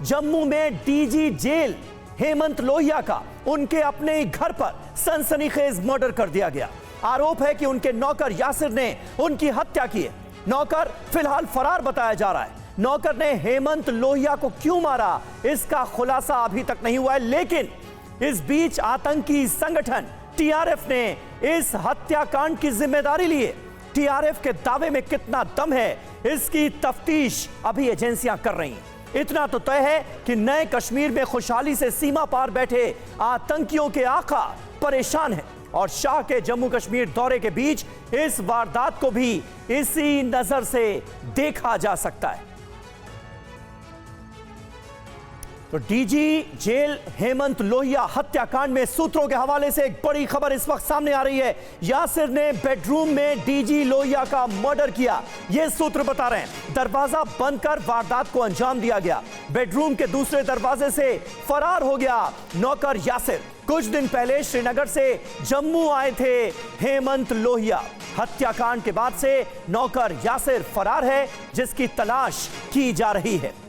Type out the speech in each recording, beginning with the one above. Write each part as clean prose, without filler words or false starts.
जम्मू में DG jail Hemant Lohia का उनके अपने ही घर पर सनसनीखेज मर्डर कर दिया गया। आरोप है कि उनके नौकर यासिर ने उनकी हत्या की है। नौकर फिलहाल फरार बताया जा रहा है। नौकर ने हेमंत लोहिया को क्यों मारा, इसका खुलासा अभी तक नहीं हुआ है, लेकिन इस बीच आतंकी संगठन टीआरएफ ने इस हत्याकांड की जिम्मेदारी ली है। टीआरएफ के दावे में कितना दम है, इसकी तफ्तीश अभी एजेंसियां कर रही हैं। इतना तो तय है कि नए कश्मीर में खुशहाली से सीमा पार बैठे आतंकियों के आका परेशान हैं और शाह के जम्मू कश्मीर दौरे के बीच इस वारदात को भी इसी नजर से देखा जा सकता है। तो डीजी जेल हेमंत लोहिया हत्याकांड में सूत्रों के हवाले से एक बड़ी खबर इस वक्त सामने आ रही है। यासिर ने बेडरूम में डीजी लोहिया का मर्डर किया, यह सूत्र बता रहे हैं। दरवाजा बंद कर वारदात को अंजाम दिया गया। बेडरूम के दूसरे दरवाजे से फरार हो गया नौकर यासिर। कुछ दिन पहले श्रीनगर से जम्मू आए थे हेमंत लोहिया। हत्याकांड के बाद से नौकर यासिर फरार है, जिसकी तलाश की जा रही है।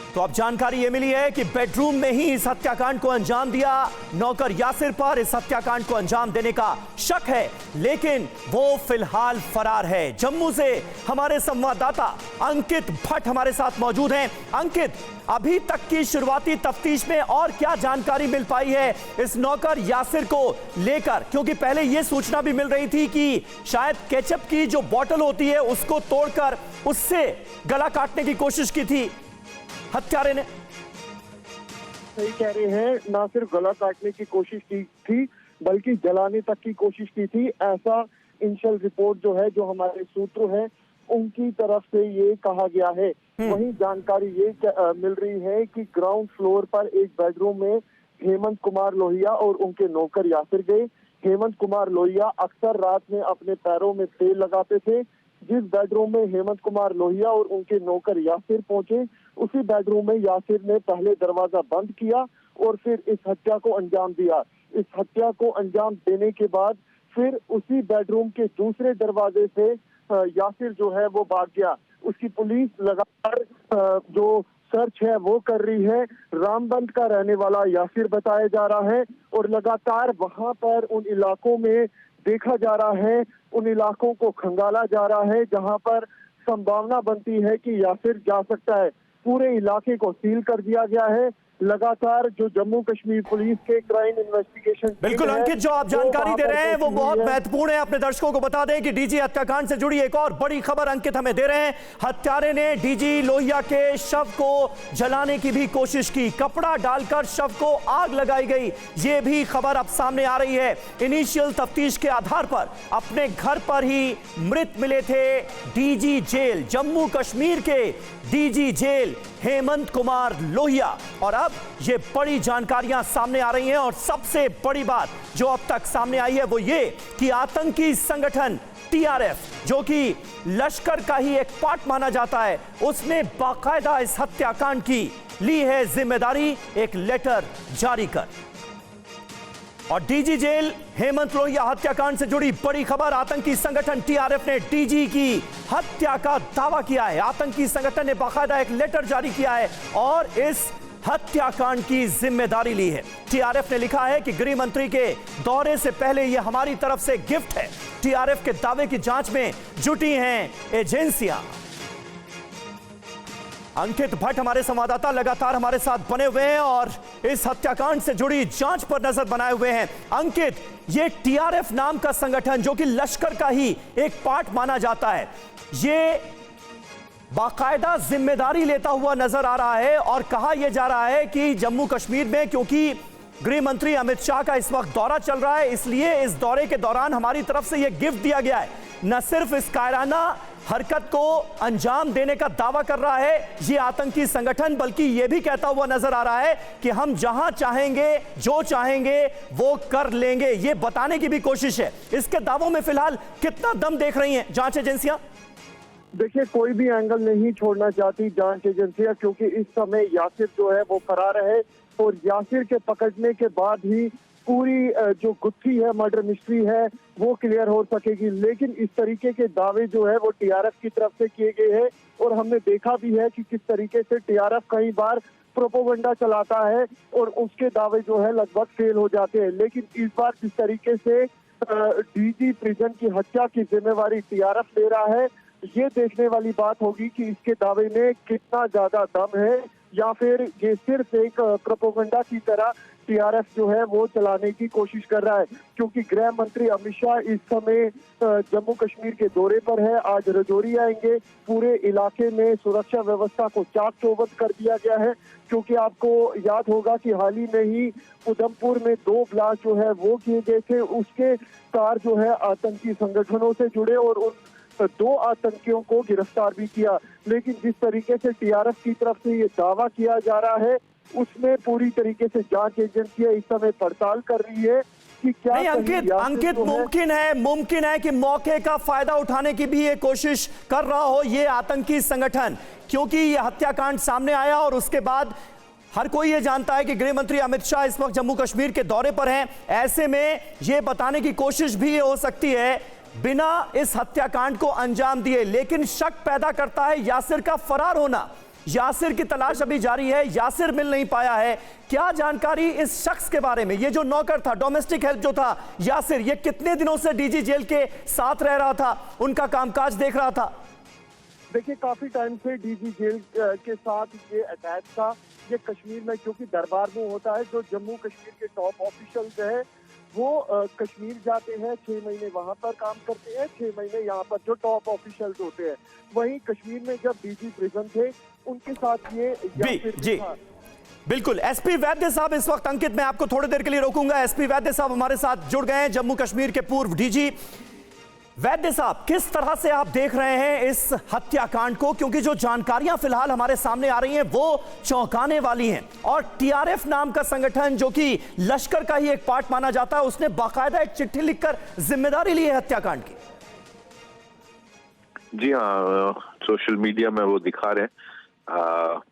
तो अब जानकारी यह मिली है कि बेडरूम में ही इस हत्याकांड को अंजाम दिया। नौकर यासिर पर इस हत्याकांड को अंजाम देने का शक है, लेकिन वो फिलहाल फरार है। जम्मू से हमारे संवाददाता अंकित भट्ट हमारे साथ मौजूद हैं। अंकित, अभी तक की शुरुआती तफ्तीश में और क्या जानकारी मिल पाई है इस नौकर यासिर को लेकर? क्योंकि पहले यह सूचना भी मिल रही थी कि शायद केचप की जो बोतल होती है उसको तोड़कर उससे गला काटने की कोशिश की थी हत्यारे ने। सही कह रहे हैं, ना सिर्फ गला काटने की कोशिश की थी बल्कि जलाने तक की कोशिश की थी। ऐसा इनिशियल रिपोर्ट जो है, जो हमारे सूत्र है उनकी तरफ से ये कहा गया है। वहीं जानकारी ये मिल रही है कि ग्राउंड फ्लोर पर एक बेडरूम में हेमंत कुमार लोहिया और उनके नौकर यासिर गए। हेमंत कुमार लोहिया अक्सर रात में अपने पैरों में तेल लगाते थे। जिस बेडरूम में हेमंत कुमार लोहिया और उनके नौकर यासिर पहुंचे, उसी बेडरूम में यासिर ने पहले दरवाजा बंद किया और फिर इस हत्या को अंजाम दिया। इस हत्या को अंजाम देने के बाद फिर उसी बेडरूम के दूसरे दरवाजे से यासिर जो है वो भाग गया। उसकी पुलिस लगातार जो सर्च है वो कर रही है। रामबंद का रहने वाला यासिर बताया जा रहा है और लगातार वहां पर उन इलाकों में देखा जा रहा है, उन इलाकों को खंगाला जा रहा है जहां पर संभावना बनती है कि यासिर जा सकता है। पूरे इलाके को सील कर दिया गया है। लगातार जो जम्मू कश्मीर पुलिस के क्राइम इन्वेस्टिगेशन, बिल्कुल अंकित, जो आप जानकारी दे रहे हैं वो बहुत महत्वपूर्ण है। अपने दर्शकों को बता दें कि डीजी हत्याकांड से जुड़ी एक और बड़ी खबर अंकित हमें दे रहे हैं। हत्यारे ने डीजी लोहिया के शव को जलाने की भी कोशिश की, कपड़ा डालकर शव को आग लगाई गई, ये भी खबर अब सामने आ रही है। इनिशियल तफ्तीश के आधार पर अपने घर पर ही मृत मिले थे डीजी जेल, जम्मू कश्मीर के डीजी जेल हेमंत कुमार लोहिया। और अब ये बड़ी जानकारियां सामने आ रही हैं और सबसे बड़ी बात जो अब तक सामने आई है वो ये कि आतंकी संगठन टीआरएफ, जो कि लश्कर का ही एक पार्ट माना जाता है, उसने बाकायदा इस हत्याकांड की ली है जिम्मेदारी, एक लेटर जारी कर। और डीजी जेल हेमंत लोहिया हत्याकांड से जुड़ी बड़ी खबर, आतंकी संगठन टीआरएफ ने डीजी की हत्या का दावा किया है। आतंकी संगठन ने बाकायदा एक लेटर जारी किया है और इस हत्याकांड की जिम्मेदारी ली है। टीआरएफ ने लिखा है कि गृह मंत्री के दौरे से पहले यह हमारी तरफ से गिफ्ट है। टीआरएफ के दावे की जांच में जुटी हैं एजेंसियां। अंकित भट्ट हमारे संवाददाता लगातार हमारे साथ बने हुए हैं और इस हत्याकांड से जुड़ी जांच पर नजर बनाए हुए हैं। अंकित, ये टीआरएफ नाम का संगठन जो कि लश्कर का ही एक पार्ट माना जाता है, ये बाकायदा जिम्मेदारी लेता हुआ नजर आ रहा है और कहा यह जा रहा है कि जम्मू कश्मीर में, क्योंकि गृह मंत्री अमित शाह का इस वक्त दौरा चल रहा है, इसलिए इस दौरे के दौरान हमारी तरफ से यह गिफ्ट दिया गया है। न सिर्फ इस कायराना हरकत को अंजाम देने का दावा कर रहा है ये आतंकी संगठन, बल्कि यह भी कहता हुआ नजर आ रहा है कि हम जहां चाहेंगे, जो चाहेंगे वो कर लेंगे, ये बताने की भी कोशिश है। इसके दावों में फिलहाल कितना दम देख रही हैं जांच एजेंसियां? देखिए, कोई भी एंगल नहीं छोड़ना चाहती जांच एजेंसियां, क्योंकि इस समय यासिर जो है वो फरार है और यासिर के पकड़ने के बाद ही पूरी जो गुत्थी है, मर्डर मिस्ट्री है, वो क्लियर हो सकेगी। लेकिन इस तरीके के दावे जो है वो टीआरएफ की तरफ से किए गए हैं और हमने देखा भी है कि किस तरीके से टीआरएफ कई बार प्रोपोगंडा चलाता है और उसके दावे जो है लगभग फेल हो जाते हैं। लेकिन इस बार जिस तरीके से डीजी प्रिजन की हत्या की जिम्मेवारी टीआरएफ ले रहा है, ये देखने वाली बात होगी कि इसके दावे में कितना ज्यादा दम है या फिर ये सिर्फ एक प्रोपोगंडा की तरह टीआरएफ जो है वो चलाने की कोशिश कर रहा है। क्योंकि गृह मंत्री अमित शाह इस समय जम्मू कश्मीर के दौरे पर है, आज राजौरी आएंगे। पूरे इलाके में सुरक्षा व्यवस्था को चाक चौबंद कर दिया गया है, क्योंकि आपको याद होगा कि हाल ही में ही उधमपुर में 2 ब्लास्ट जो है वो किए गए थे। उसके कार जो है आतंकी संगठनों से जुड़े और उन 2 आतंकियों को गिरफ्तार भी किया। लेकिन जिस तरीके से टीआरएफ की तरफ से ये दावा किया जा रहा है, उसमें पूरी तरीके से जांच एजेंसियां इस समय पड़ताल कर रही है कि क्या नहीं। अंकित मुमकिन है कि मौके का फायदा उठाने की भी ये कोशिश कर रहा हो ये आतंकी संगठन, क्योंकि ये हत्याकांड सामने आया और उसके बाद हर कोई ये जानता है कि गृह मंत्री अमित शाह इस वक्त जम्मू कश्मीर के दौरे पर हैं। ऐसे में ये बताने की कोशिश भी हो सकती है बिना इस हत्याकांड को अंजाम दिए। लेकिन शक पैदा करता है यासिर का फरार होना। यासिर की तलाश अभी जारी है, यासिर मिल नहीं पाया है। क्या जानकारी इस शख्स के बारे में? ये जो नौकर था, डोमेस्टिक हेल्प जो था यासिर, ये कितने दिनों से डीजी जेल के साथ रह रहा था, उनका कामकाज देख रहा था? देखिए, काफी टाइम से डीजी जेल के साथ ये अटैच था। ये कश्मीर में क्योंकि दरबार में होता है, जो जम्मू कश्मीर के टॉप ऑफिशियल्स है वो कश्मीर जाते हैं, 6 महीने वहां पर काम करते हैं, 6 महीने यहाँ पर जो टॉप ऑफिशियल्स होते हैं। वहीं कश्मीर में जब डीजी प्रिजन थे उनके साथ ये जी बिल्कुल। एसपी वैद्य साहब इस वक्त, अंकित मैं आपको थोड़ी देर के लिए रोकूंगा। एसपी वैद्य साहब हमारे साथ जुड़ गए हैं, जम्मू कश्मीर के पूर्व डीजी। वैद्य साहब, किस तरह से आप देख रहे हैं इस हत्याकांड को? क्योंकि जो जानकारियां फिलहाल हमारे सामने आ रही हैं वो चौंकाने वाली हैं। और टीआरएफ नाम का संगठन, जो कि लश्कर का ही एक पार्ट माना जाता है, उसने बाकायदा एक चिट्ठी लिखकर जिम्मेदारी ली है हत्याकांड की। जी हाँ, सोशल मीडिया में वो दिखा रहे हैं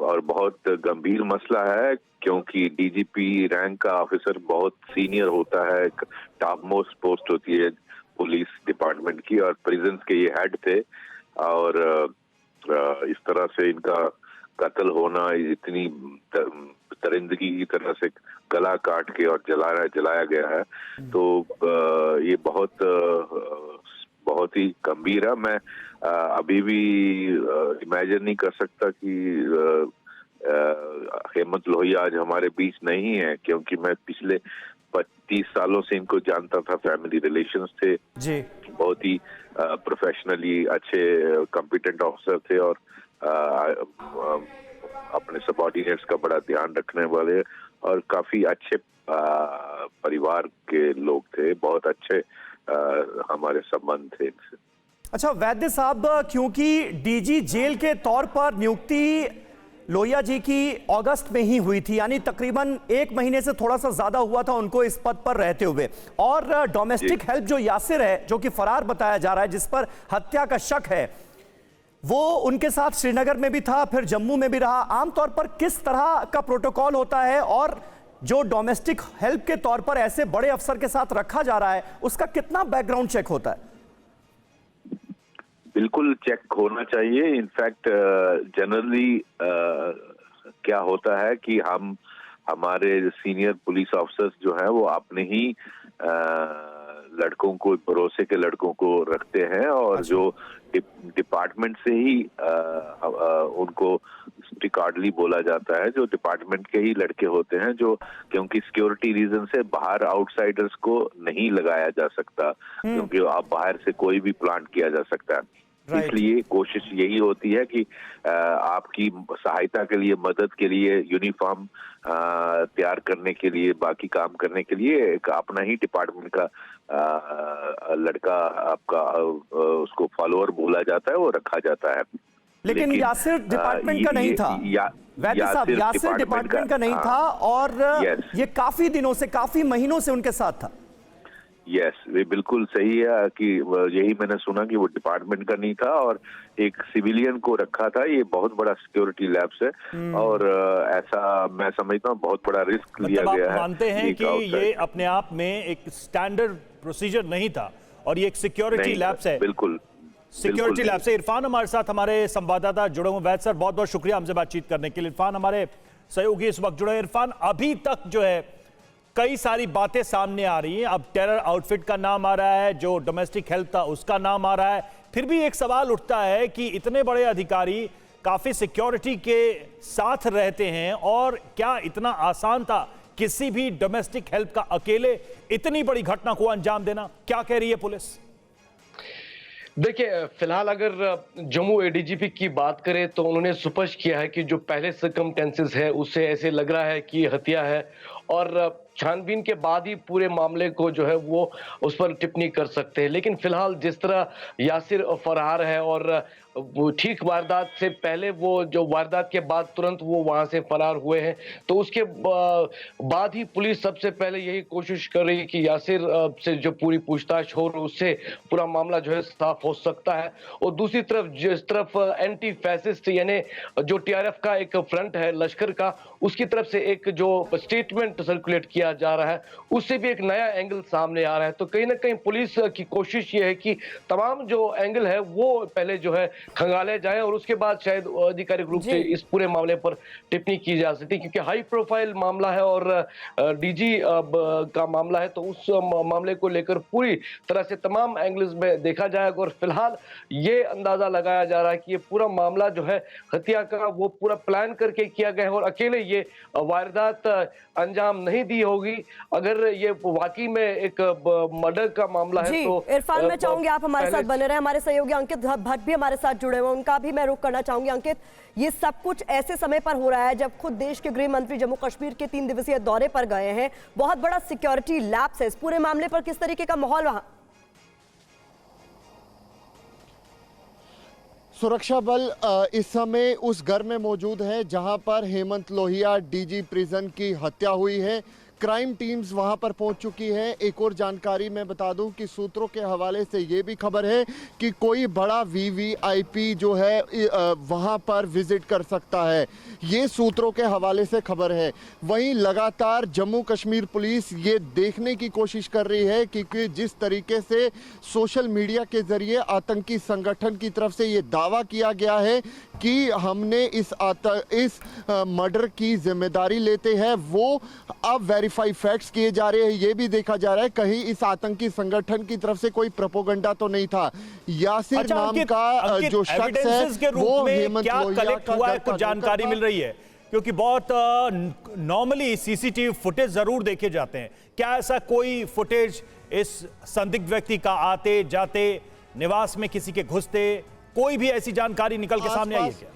और बहुत गंभीर मसला है, क्योंकि डीजीपी रैंक का ऑफिसर बहुत सीनियर होता है, टॉप मोस्ट पोस्ट होती है पुलिस डिपार्टमेंट की, और प्रिजन्स के ये हेड थे। और इस तरह से इनका कत्ल होना, इतनी दरिंदगी की तरह से गला काट के और जलाया गया है, तो ये बहुत ही गंभीर है। मैं अभी भी इमेजिन नहीं कर सकता कि हेमंत लोहिया आज हमारे बीच नहीं है, क्योंकि मैं पिछले 30 सालों से इनको जानता था, फैमिली रिलेशंस थे जी। बहुत ही प्रोफेशनली अच्छे कॉम्पिटेंट ऑफिसर थे और अपने सबऑर्डिनेट्स का बड़ा ध्यान रखने वाले और काफी अच्छे परिवार के लोग थे, बहुत अच्छे हमारे संबंध थे इनसे। अच्छा वैद्य साहब, क्योंकि डीजी जेल के तौर पर नियुक्ति लोहिया जी की अगस्त में ही हुई थी, यानी तकरीबन 1 महीने से थोड़ा सा ज्यादा हुआ था उनको इस पद पर रहते हुए, और डोमेस्टिक हेल्प जो यासिर है, जो कि फरार बताया जा रहा है, जिस पर हत्या का शक है, वो उनके साथ श्रीनगर में भी था, फिर जम्मू में भी रहा। आमतौर पर किस तरह का प्रोटोकॉल होता है और जो डोमेस्टिक हेल्प के तौर पर ऐसे बड़े अफसर के साथ रखा जा रहा है, उसका कितना बैकग्राउंड चेक होता है? बिल्कुल चेक होना चाहिए। इनफैक्ट जनरली क्या होता है कि हमारे सीनियर पुलिस ऑफिसर्स जो है वो अपने ही लड़कों को, भरोसे के लड़कों को रखते हैं, और जो डिपार्टमेंट से ही उनको स्ट्रिक्टली बोला जाता है, जो डिपार्टमेंट के ही लड़के होते हैं, जो क्योंकि सिक्योरिटी रीजन से बाहर आउटसाइडर्स को नहीं लगाया जा सकता, क्योंकि आप बाहर से कोई भी प्लांट किया जा सकता है। इसलिए कोशिश यही होती है कि आपकी सहायता के लिए, मदद के लिए, यूनिफॉर्म तैयार करने के लिए, बाकी काम करने के लिए एक अपना ही डिपार्टमेंट का लड़का आपका उसको फॉलोअर बोला जाता है, वो रखा जाता है। लेकिन यासिर डिपार्टमेंट का नहीं था वैद्य साहब, यासिर डिपार्टमेंट का नहीं था, और ये काफी दिनों से, काफी महीनों से उनके साथ था। यस, ये बिल्कुल सही है कि यही मैंने सुना कि वो डिपार्टमेंट का नहीं था और एक सिविलियन को रखा था। ये बहुत बड़ा सिक्योरिटी लैप्स है और ऐसा मैं समझता हूँ बहुत बड़ा रिस्क लिया मतलब गया आप है। मानते हैं कि ये अपने आप में एक स्टैंडर्ड प्रोसीजर नहीं था और ये एक सिक्योरिटी लैप्स है? बिल्कुल सिक्योरिटी लैब से इरफान हमारे साथ, हमारे संवाददाता जुड़े हुए। वैद सर, बहुत बहुत शुक्रिया हमसे बातचीत करने के लिए। इरफान हमारे सहयोगी इस वक्त जुड़े। इरफान, अभी तक जो है कई सारी बातें सामने आ रही हैं। अब टेरर आउटफिट का नाम आ रहा है, जो डोमेस्टिक हेल्थ था उसका नाम आ रहा है। फिर भी एक सवाल उठता है कि इतने बड़े अधिकारी काफी सिक्योरिटी के साथ रहते हैं और क्या इतना आसान था किसी भी डोमेस्टिक हेल्थ का अकेले इतनी बड़ी घटना को अंजाम देना? क्या कह रही है पुलिस? देखिए, फिलहाल अगर जम्मू एडीजीपी की बात करें तो उन्होंने स्पष्ट किया है कि जो पहले सर्कमस्टेंसेस है उससे ऐसे लग रहा है कि हत्या है और छानबीन के बाद ही पूरे मामले को जो है वो उस पर टिप्पणी कर सकते हैं। लेकिन फिलहाल जिस तरह यासिर फरार है और वो ठीक वारदात से पहले, वो जो वारदात के बाद तुरंत वो वहां से फरार हुए हैं, तो उसके बाद ही पुलिस सबसे पहले यही कोशिश कर रही है कि यासिर से जो पूरी पूछताछ हो उससे पूरा मामला जो है साफ हो सकता है। और दूसरी तरफ जिस तरफ एंटी फैसिस्ट यानी जो टीआरएफ का एक फ्रंट है लश्कर का, उसकी तरफ से एक जो स्टेटमेंट सर्कुलेट किया जा रहा है उससे भी एक नया एंगल सामने आ रहा है। तो कहीं ना कहीं पुलिस की कोशिश ये है कि तमाम जो एंगल है वो पहले जो है खंगाले जाए और उसके बाद शायद आधिकारिक रूप से इस पूरे मामले पर टिप्पणी की जा सकती है, क्योंकि हाई प्रोफाइल मामला है और डीजी का मामला है, तो उस मामले को लेकर पूरी तरह से तमाम एंगल्स में देखा जाएगा। और फिलहाल ये अंदाजा लगाया जा रहा है कि ये पूरा मामला जो है हत्या का वो पूरा प्लान करके किया गया है और अकेले ये वारदात अंजाम नहीं दी होगी। अगर ये वाकई में एक मर्डर का मामला है तो इरफान, मैं चाहूंगी आप हमारे साथ बने रहे। हमारे सहयोगी अंकित भट्ट भी हमारे साथ जुड़े हुए, उनका भी मैं रुख करना चाहूंगी। अंकित, ये सब कुछ ऐसे समय पर हो रहा है जब खुद देश के गृह मंत्री जम्मू कश्मीर के 3 दिवसीय दौरे पर गए हैं। बहुत बड़ा सिक्योरिटी लैप्स है। इस पूरे मामले पर किस तरीके का माहौल वहां? सुरक्षा बल इस समय उस घर में मौजूद है जहां पर हेमंत लोहिया डीजी प्रिजन की हत्या हुई है। क्राइम टीम्स वहां पर पहुंच चुकी है। एक और जानकारी मैं बता दूं कि सूत्रों के हवाले से ये भी खबर है कि कोई बड़ा वीवीआईपी जो है वहां पर विजिट कर सकता है। ये सूत्रों के हवाले से खबर है। वहीं लगातार जम्मू कश्मीर पुलिस ये देखने की कोशिश कर रही है कि जिस तरीके से सोशल मीडिया के जरिए आतंकी संगठन की तरफ से ये दावा किया गया है कि हमने इस मर्डर की जिम्मेदारी लेते हैं, वो अब वेरीफाई फैक्ट्स किए जा रहे हैं। ये भी देखा जा रहा है कहीं इस आतंकी संगठन की तरफ से कोई प्रोपोगंडा तो नहीं था। यासिर नाम का जो शख्स है वो हेमंत लोहिया का हुआ है, कुछ जानकारी मिल रही है? क्योंकि बहुत नॉर्मली सीसीटीवी फुटेज जरूर देखे जाते हैं। क्या ऐसा कोई फुटेज इस संदिग्ध व्यक्ति का आते जाते, निवास में किसी के घुसते, कोई भी ऐसी जानकारी निकल के सामने आई है क्या?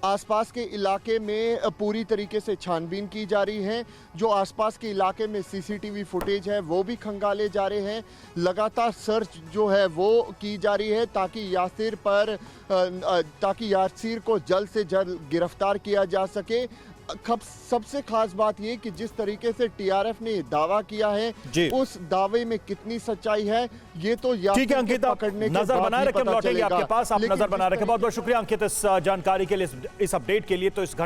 आसपास के इलाके में पूरी तरीके से छानबीन की जा रही है। जो आसपास के इलाके में सीसीटीवी फुटेज है वो भी खंगाले जा रहे हैं। लगातार सर्च जो है वो की जा रही है ताकि यासिर को जल्द से जल्द गिरफ्तार किया जा सके। सबसे खास बात ये कि जिस तरीके से टीआरएफ ने दावा किया है उस दावे में कितनी सच्चाई है ये तो ठीक है अंकित, पकड़ने के नजर बनाए रखें, हम लौटेंगे आपके पास। आप नजर बना रखें। बहुत बहुत शुक्रिया अंकित इस जानकारी के लिए, इस अपडेट के लिए। तो इस